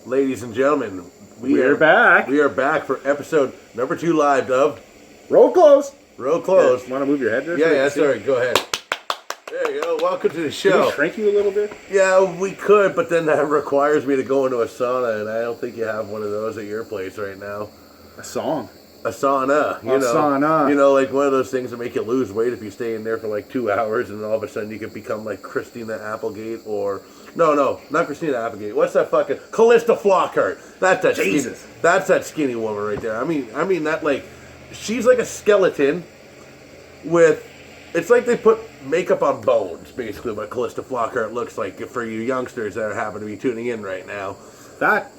Ladies and gentlemen, We're back. We are back for episode number 2 live of Roll close. Real Close. Want to move your head there? Yeah, sorry. Go ahead. There you go. Welcome to the Can show. we shrink you a little bit? Yeah, we could, but then that requires me to go into a sauna, and I don't think you have one of those at your place right now. A song. A sauna, sauna. You know, like one of those things that make you lose weight if you stay in there for like 2 hours, and all of a sudden you can become like Christina Applegate or no, not Christina Applegate. What's that fucking Callista Flockhart? That's that Jesus. Skinny, that's that skinny woman right there. I mean that like she's like a skeleton with. It's like they put makeup on bones, basically. What Callista Flockhart looks like for you youngsters that happen to be tuning in right now. That.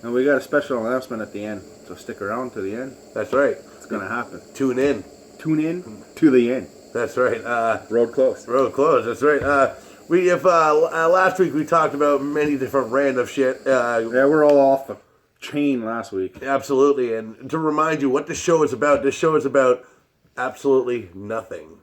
And we got a special announcement at the end. So stick around to the end. That's right. It's going to happen. Tune in. Tune in to the end. That's right. Road close. Road closed. That's right. We have last week we talked about many different random shit. Yeah, we're all off the chain last week. Absolutely, and to remind you what this show is about. This show is about absolutely nothing,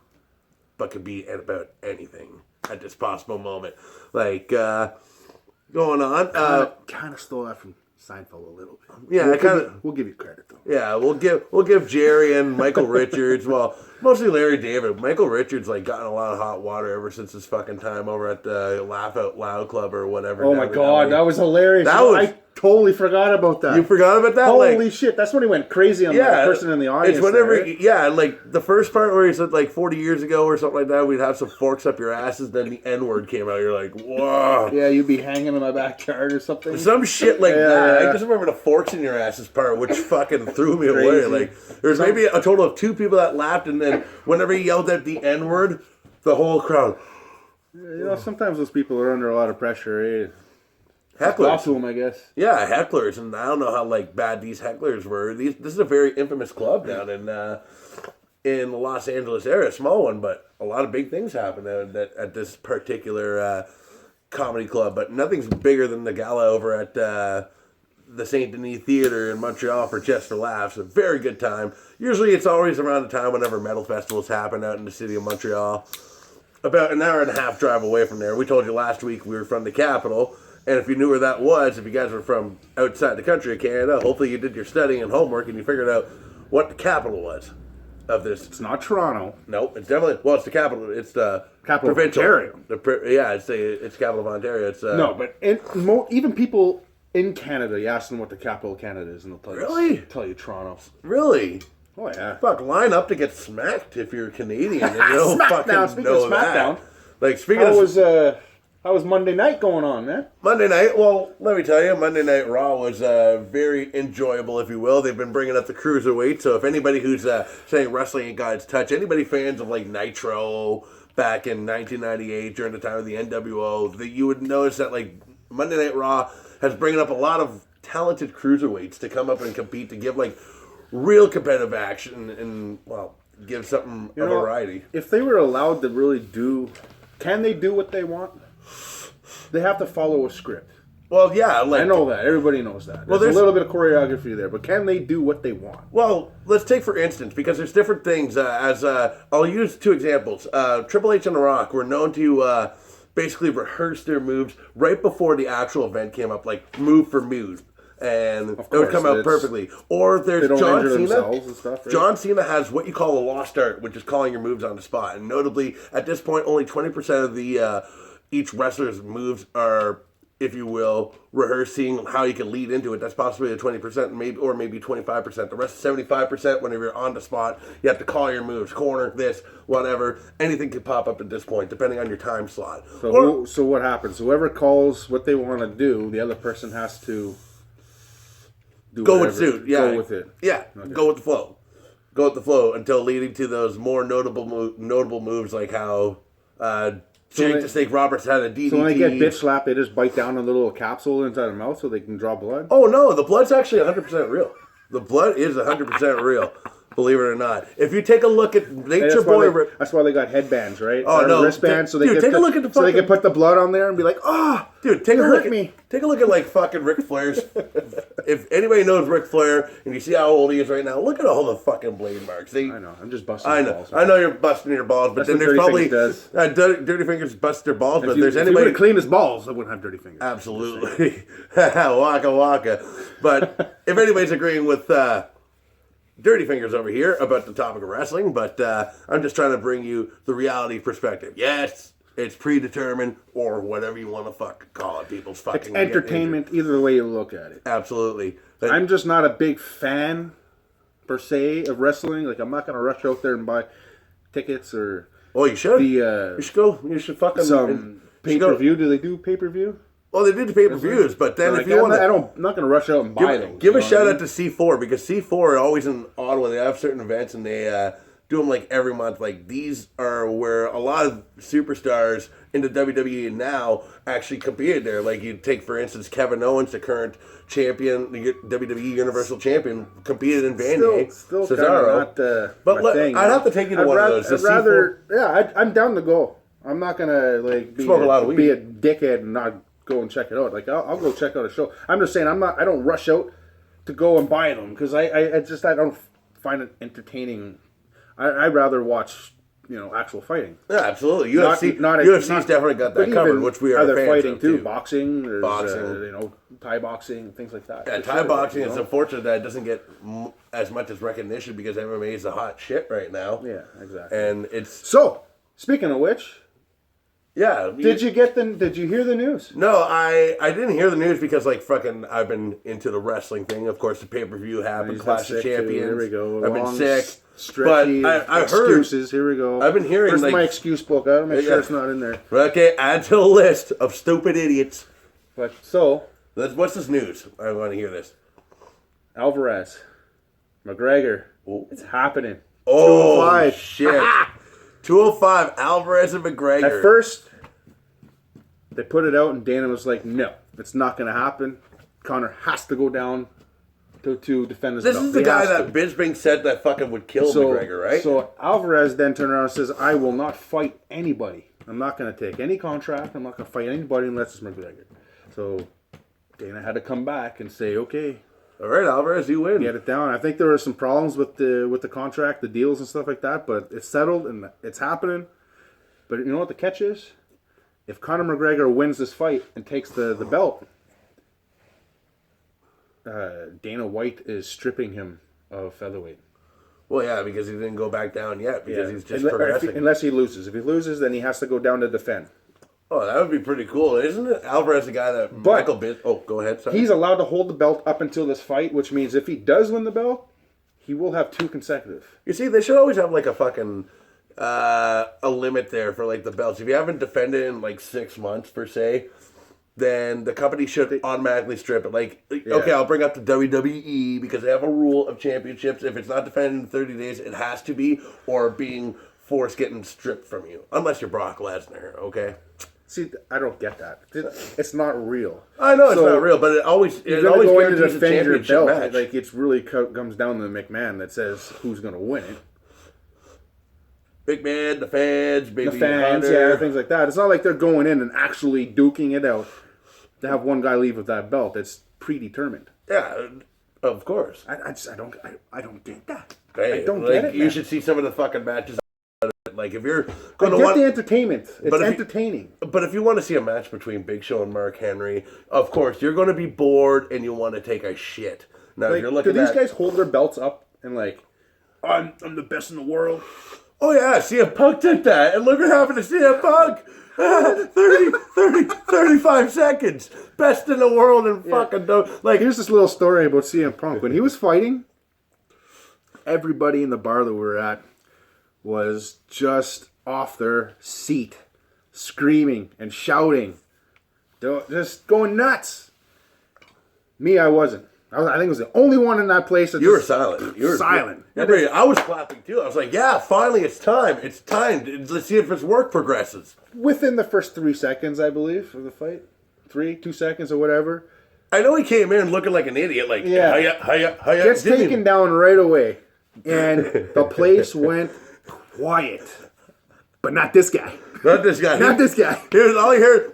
but could be about anything at this possible moment. Like going on. Kind of stole that from Seinfeld a little bit. Yeah, we'll give you credit though. Yeah, we'll give Jerry and Michael Richards. Well, mostly Larry David. Michael Richards like gotten a lot of hot water ever since his fucking time over at the Laugh Out Loud Club or whatever. Oh my god, that was hilarious. I totally forgot about that. You forgot about that? Holy shit, that's when he went crazy on the person in the audience. It's whenever, right? yeah, like the first part where he said like 40 years ago or something like that, we'd have some forks up your asses, then the N-word came out. You're like, whoa. Yeah, you'd be hanging in my backyard or something. Some shit like that. Yeah. I just remember the forks in your asses part, which fucking threw me away. Like, there's maybe a total of 2 people that laughed, and then whenever he yelled at the N-word, the whole crowd. You know, sometimes those people are under a lot of pressure, eh? Hecklers. Talk to them, I guess. Yeah, hecklers, and I don't know how like bad these hecklers were. This is a very infamous club down in the Los Angeles area, small one, but a lot of big things happen at this particular comedy club. But nothing's bigger than the gala over at the Saint Denis Theater in Montreal for Just for Laughs. A very good time. Usually, it's always around the time whenever metal festivals happen out in the city of Montreal. About an hour and a half drive away from there. We told you last week we were from the capital. And if you knew where that was, if you guys were from outside the country of Canada, hopefully you did your studying and homework and you figured out what the capital was of this. It's not Toronto. No, it's definitely, well, it's the capital. It's the Capital provincial. of Ontario. Yeah, it's the capital of Ontario. It's No, but even people in Canada, you ask them what the capital of Canada is, and they'll tell you Toronto. Really? Oh, yeah. Fuck, line up to get smacked if you're Canadian and you don't fucking Speaking know of SmackDown, that. Like, speaking of... How was Monday night going on, man? Monday night, well, let me tell you, Monday Night Raw was very enjoyable, if you will. They've been bringing up the cruiserweight, so if anybody who's saying wrestling ain't God's touch, anybody fans of like Nitro back in 1998 during the time of the NWO, that you would notice that like Monday Night Raw has bringing up a lot of talented cruiserweights to come up and compete to give like real competitive action and well give something of variety. If they were allowed to really can they do what they want? They have to follow a script. Well, yeah, like I know that. Everybody knows that. There's a little bit of choreography there, but can they do what they want? Well, let's take for instance, because there's different things. I'll use 2 examples. Triple H and The Rock were known to basically rehearse their moves right before the actual event came up, like move for move. And it would come out perfectly. Or there's John Cena. And stuff, right? John Cena has what you call a lost art, which is calling your moves on the spot. And notably, at this point, only 20% of the each wrestler's moves are, if you will, rehearsing how you can lead into it. That's possibly a 20%, maybe 25%. The rest, 75%, whenever you're on the spot, you have to call your moves, corner, this, whatever. Anything could pop up at this point, depending on your time slot. So what happens? Whoever calls what they want to do, the other person has to go with suit. Yeah, go with it. Yeah, okay. Go with the flow. Go with the flow until leading to those more notable moves, like how Jake the Snake Roberts had a DDT. So when they get bitch slapped, they just bite down a little capsule inside their mouth so they can draw blood? Oh, no. The blood's actually 100% real. The blood is 100% real. Believe it or not. If you take a look at Nature That's Boy... that's why they got headbands, right? Oh, or no. wristbands, so they Dude, can take a look at the so they fucking... can put the blood on there and be like, oh, dude, take a hurt look at me. Take a look at like fucking Ric Flair's. If anybody knows Ric Flair and you see how old he is right now, look at all the fucking blade marks. I know. I'm just busting I your know. balls. I know you're busting your balls, but That's then what there's Dirty probably Fingers does. Dirty Fingers bust their balls. But If you, there's if anybody you would have cleaned his balls, I wouldn't have dirty fingers. absolutely waka waka. But if anybody's agreeing with Dirty Fingers over here about the topic of wrestling, but I'm just trying to bring you the reality perspective. Yes, it's predetermined or whatever you want to fucking call it. People's fucking It's entertainment, either way you look at it. Absolutely. But I'm just not a big fan, per se, of wrestling. Like, I'm not going to rush out there and buy tickets or oh, you should. the You should go. You should fucking some pay-per-view. Do they do pay-per-view? Well, they did the pay-per-views, but then Like, if you want to... I'm not going to rush out and buy them. Give a shout out to C4 because C4 are always in Ottawa. They have certain events and they do them like every month. Like these are where a lot of superstars in the WWE now actually competed there. Like you take for instance Kevin Owens, the current champion, the WWE Universal Champion, competed in Vanier. Still Cesaro. not But my thing. I'd have to take you to one of those. I'd rather, yeah, I'm down to go. I'm not gonna like be Smoke a lot of be weed. a dickhead and not go and check it out. Like I'll go check out a show. I'm just saying I don't rush out to go and buy them because I don't find it entertaining. I'd rather watch actual fighting. Yeah, absolutely. UFC's UFC's definitely got that covered, which we are other fans fighting of, too. too. Boxing, there's, Boxing. Thai boxing, things like that. Yeah, For Thai sure, boxing you is know? unfortunate that it doesn't get as much as recognition because MMA is the hot shit right now. Yeah, exactly. And it's So, speaking of which, yeah. did you hear the news? No, I didn't hear the news because like fucking I've been into the wrestling thing. Of course, the pay-per-view happened, He's Clash been of sick, too. Champions. Here we go. I've been Long, sick, stretchy. but I heard excuses. Here we go. I've been hearing, Where's like- my excuse book? I gotta make Yeah. sure it's not in there. okay, add to the list of stupid idiots. But so What's this news? I want to hear this. Alvarez, McGregor, Oh. it's happening. Oh 205. shit! 205 Alvarez and McGregor. At first, they put it out, and Dana was like, "No, it's not gonna happen. Connor has to go down to defend his this belt. is the He guy has that to." Bisping said that fucking would kill McGregor, right? So Alvarez then turned around and says, "I will not fight anybody. I'm not going to take any contract. I'm not going to fight anybody unless it's McGregor." So Dana had to come back and say, "Okay, All right, Alvarez, you win. get it down." I think there were some problems with the contract, the deals and stuff like that, but it's settled and it's happening. But you know what the catch is? If Conor McGregor wins this fight and takes the belt, Dana White is stripping him of featherweight. Well, yeah, because he didn't go back down yet because he's just Unle- progressing. Unless he loses. If he loses, then he has to go down to defend. Oh, that would be pretty cool, isn't it? Alvarez, the guy that But- Michael Bisping. Oh, go ahead. Sorry. He's allowed to hold the belt up until this fight, which means if he does win the belt, he will have 2 consecutive. You see, they should always have like a fucking a limit there for like the belts. If you haven't defended in like 6 months per se, then the company should automatically strip it. Like, okay, I'll bring up the WWE because they have a rule of championships. If it's not defended in 30 days, it has to be, or being forced getting stripped from you, unless you're Brock Lesnar. Okay. See, I don't get that. It's not real. I know it's So, not real, but it always You're it going always to go in to guarantees a defend your championship belt. match. Like, it's really comes down to the McMahon that says who's going to win it. Big man, the fans, baby The fans, Hunter. yeah, things like that. It's not like they're going in and actually duking it out to have one guy leave with that belt. It's predetermined. Yeah, of course. I don't get that. Hey, I don't like, get it. You Man. should see some of the fucking matches. Like if you're I going to get want, the entertainment. It's But if you- entertaining. but if you want to see a match between Big Show and Mark Henry, of course you're going to be bored and you want to take a shit. Now, if Like, you're do looking these at, guys hold their belts up and like, I'm the best in the world? oh yeah, CM Punk did that, and look what happened to CM Punk. 35 seconds, best in the world, and fucking like Here's this little story about CM Punk. When he was fighting, everybody in the bar that we were at was just off their seat, screaming and shouting, just going nuts. Me, I wasn't. I think I was the only one in that place that you were just silent. You were silent. I was clapping too. I was like, yeah, finally, it's time. It's time. Let's see if his work progresses. Within the first 3 seconds, I believe, of the fight. 2 seconds or whatever. I know he came in looking like an idiot, like Yeah. hiya. Gets Didn't taken down right away. and the place went quiet. But not this guy. Not this guy. Not this guy. Here's all you heard,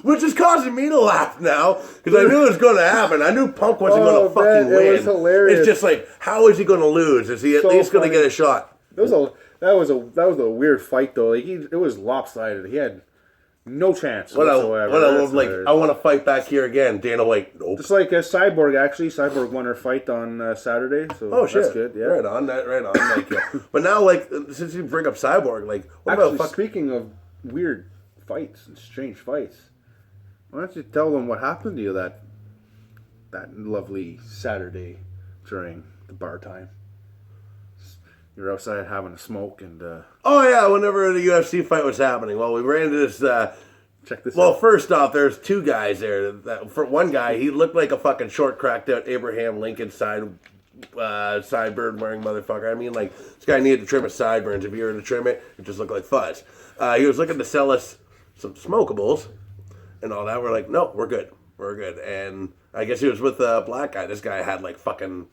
which is causing me to laugh now because I knew it was going to happen. I knew Punk wasn't going to fucking man, win. it was hilarious. It's just like, how is he going to lose? Is he at So least going to funny. get a shot? That was a weird fight though. Like it was lopsided. He had no chance whatsoever. That's hilarious. I want to fight back here again. Dana White, nope. Just like Cyborg, actually. Cyborg won her fight on Saturday, so Oh shit! that's good. Yeah. Right on. Like, yeah. But now, like, since you bring up Cyborg, like, what Actually, about fuck? speaking of weird fights and strange fights, why don't you tell them what happened to you that lovely Saturday during the bar time? You're outside having a smoke and Oh yeah, whenever the UFC fight was happening, well, we ran into this. check this Well, out. first off, there's two guys there. For one guy, he looked like a fucking short, cracked out Abraham Lincoln sideburn wearing motherfucker. I mean, like, this guy needed to trim his sideburns. If you were to trim it, it just looked like fuzz. He was looking to sell us some smokables and all that. We're like, no, we're good. We're good. And I guess he was with a black guy. This guy had like fucking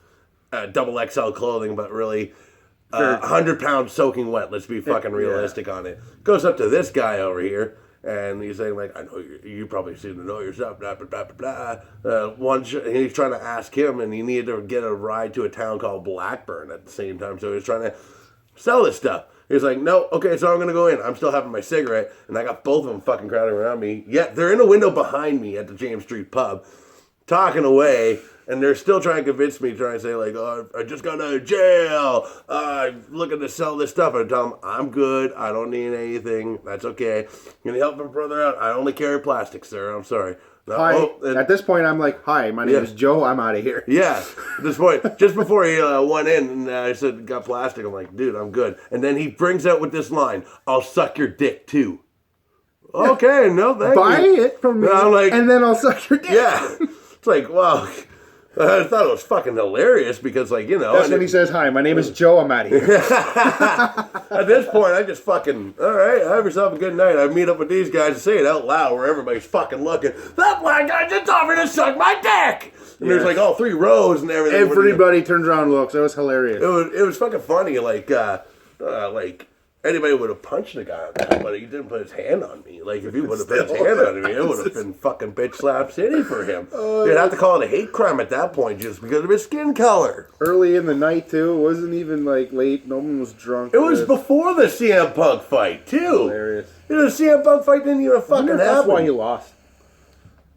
double XL clothing, but really 100 pounds soaking wet. Let's be fucking realistic on it. Goes up to this guy over here. And he's saying, like, I know you probably seem to know yourself, blah, blah, blah, blah, blah. And he's trying to ask him, and he needed to get a ride to a town called Blackburn at the same time. So he was trying to sell this stuff. He's like, no, okay, so I'm going to go in. I'm still having my cigarette, and I got both of them fucking crowding around me. Yet they're in a window behind me at the James Street pub, talking away. And they're still trying to convince me, trying to say, like, oh, I just got out of jail. I'm looking to sell this stuff. And I tell them, I'm good. I don't need anything. That's okay. Can you help my brother out? I only carry plastic, sir. I'm sorry. No, Hi. and- At this point, I'm like, hi, my name Yeah. is Joe. I'm out of here. yeah, at this point, just before he went in and I said, got plastic, I'm like, dude, I'm good. And then he brings out with this line, I'll suck your dick too. Okay, no, thank Buy you. it from me, And I'm like, and then I'll suck your dick. yeah. It's like, wow. I thought it was fucking hilarious because, like, you know. That's and when he says, hi, my name is Joe. I'm out of here. At this point, I just fucking, all right, have yourself a good night. I meet up with these guys and say it out loud where everybody's fucking looking. That black guy just offered to suck my dick. And there's like all 3 rows and everything. Everybody turns around and looks. It was hilarious. It was fucking funny. Like anybody would have punched the guy on that, but he didn't put his hand on me. Like, if he would have put his hand on me, it would have been fucking bitch slap city for him. You'd have to call it a hate crime at that point just because of his skin color. Early in the night, too. It wasn't even, like, late. No one was drunk. It was before the CM Punk fight, too. hilarious. You know, the CM Punk fight didn't even I fucking wonder if happen. that's why he lost.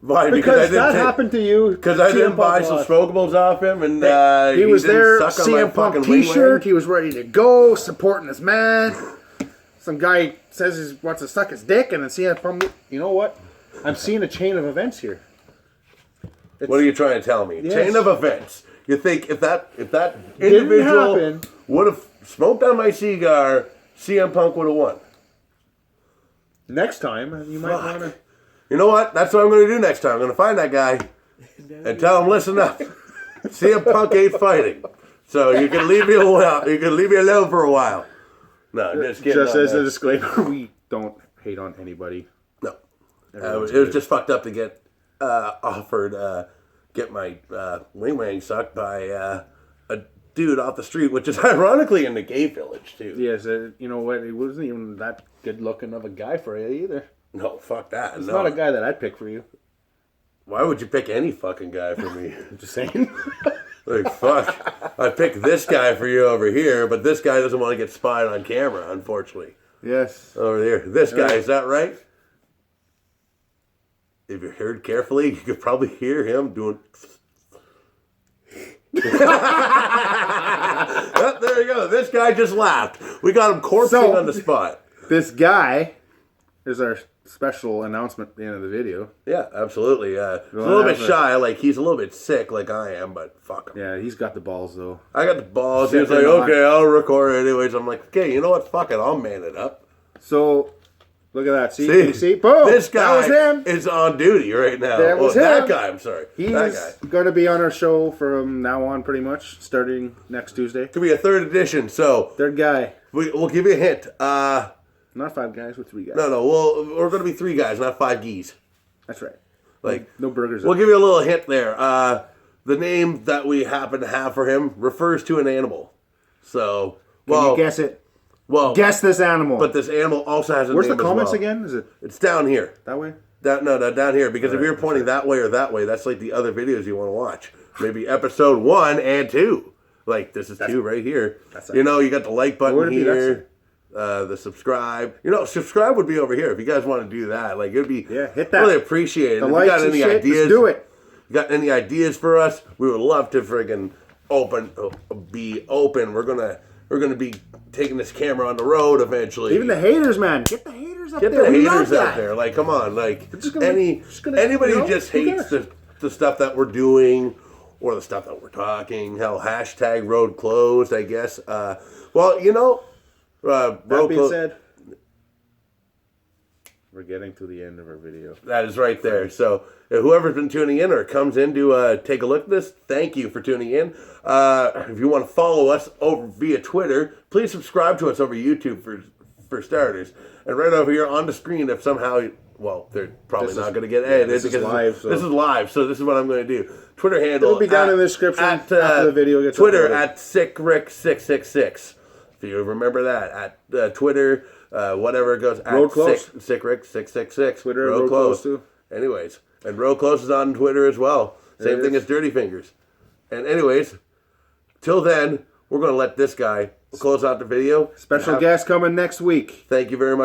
Why? Because that take- happened to you. Because I CM didn't Punk buy some lost. smokables off him, and He was didn't there, suck on my CM Punk fucking wing t-shirt. wing. He was ready to go, supporting his man. Some guy says he wants to suck his dick, and then CM Punk. You know what? I'm seeing a chain of events here. What are you trying to tell me? Yes. Chain of events. You think if that Didn't individual happen. would have smoked on my cigar, CM Punk would have won. Next time, you might want to. You know what? That's what I'm going to do next time. I'm going to find that guy and tell him, listen up. CM Punk ain't fighting, so you can leave me alone. You can leave me alone for a while. No, just kidding. Just on as that. a disclaimer, we don't hate on anybody. No. Everyone's It was good. just fucked up to get offered get my wing sucked by a dude off the street, which is ironically in the gay village too. Yes, you know what? He wasn't even that good looking of a guy for you either. No, fuck that. It's no. not a guy that I'd pick for you. Why would you pick any fucking guy for me? I'm just saying. Like, fuck. I picked this guy for you over here, but this guy doesn't want to get spied on camera, unfortunately. Yes. Over there. This guy, is that right? If you heard carefully, you could probably hear him doing. Oh, there you go. This guy just laughed. We got him corpsing So- on the spot. This guy is our special announcement at the end of the video. Yeah, absolutely. He's a Well, little bit that's shy. Like, he's a little bit sick, like I am, but fuck him. Yeah, he's got the balls though. I got the balls. He was like, Sick or not. okay, I'll record it anyways. I'm like, okay, you know what? Fuck it. I'll man it up. So, look at that. See? Can you see? Boom! This guy that was him. is on duty right now. That was That him. guy, I'm sorry. He's That guy. going to be on our show from now on, pretty much, starting next Tuesday. Could be a third edition, so Third guy. we'll give you a hint. Not 5 guys, with 3 guys. No, we're going to be 3 guys, not 5 geese. That's right. Like, No burgers. we'll give you a little hint there. the name that we happen to have for him refers to an animal. So, Can you guess it? Well, Guess this animal. but this animal also has a Where's name the comments as well. again? Is it It's down here. that way? No, down here. Because if you're pointing that way or that way, that's like the other videos you want to watch. Maybe episode 1 and 2. Like, this is 2 right here. You know, you got the like button Where would it be? here. The subscribe. You know, subscribe would be over here if you guys want to do that. Like, it would be hit that. really appreciated. The If you likes got and any shit, ideas, let's do it. You got any ideas for us? We would love to friggin' be open. We're gonna be taking this camera on the road eventually. Even the haters, man. Get the haters up Get there. the We haters love out that. there. Like, come on. Like, just gonna- anybody you know, who just who hates cares? the stuff that we're doing or the stuff that we're talking. Hell, hashtag road closed, I guess. Well, you know, That road being closed. said, we're getting to the end of our video. That is right there. So, whoever's been tuning in or comes in to take a look at this, thank you for tuning in. If you want to follow us over via Twitter, please subscribe to us over YouTube for starters. And right over here on the screen, if somehow, well, they're probably This not is- going to get yeah, edited this is because live, so- this is live. So this is what I'm going to do. Twitter handle. It'll be down in the description after the video gets Twitter uploaded. at SickRick666. If you remember that at Twitter, whatever it goes. Road at Close. SickRick666. Twitter, Road Close, too. Anyways, and Road Close is on Twitter as well. Same it thing is. as Dirty Fingers. And anyways, till then, we're going to let this guy close out the video. Special guest coming next week. Thank you very much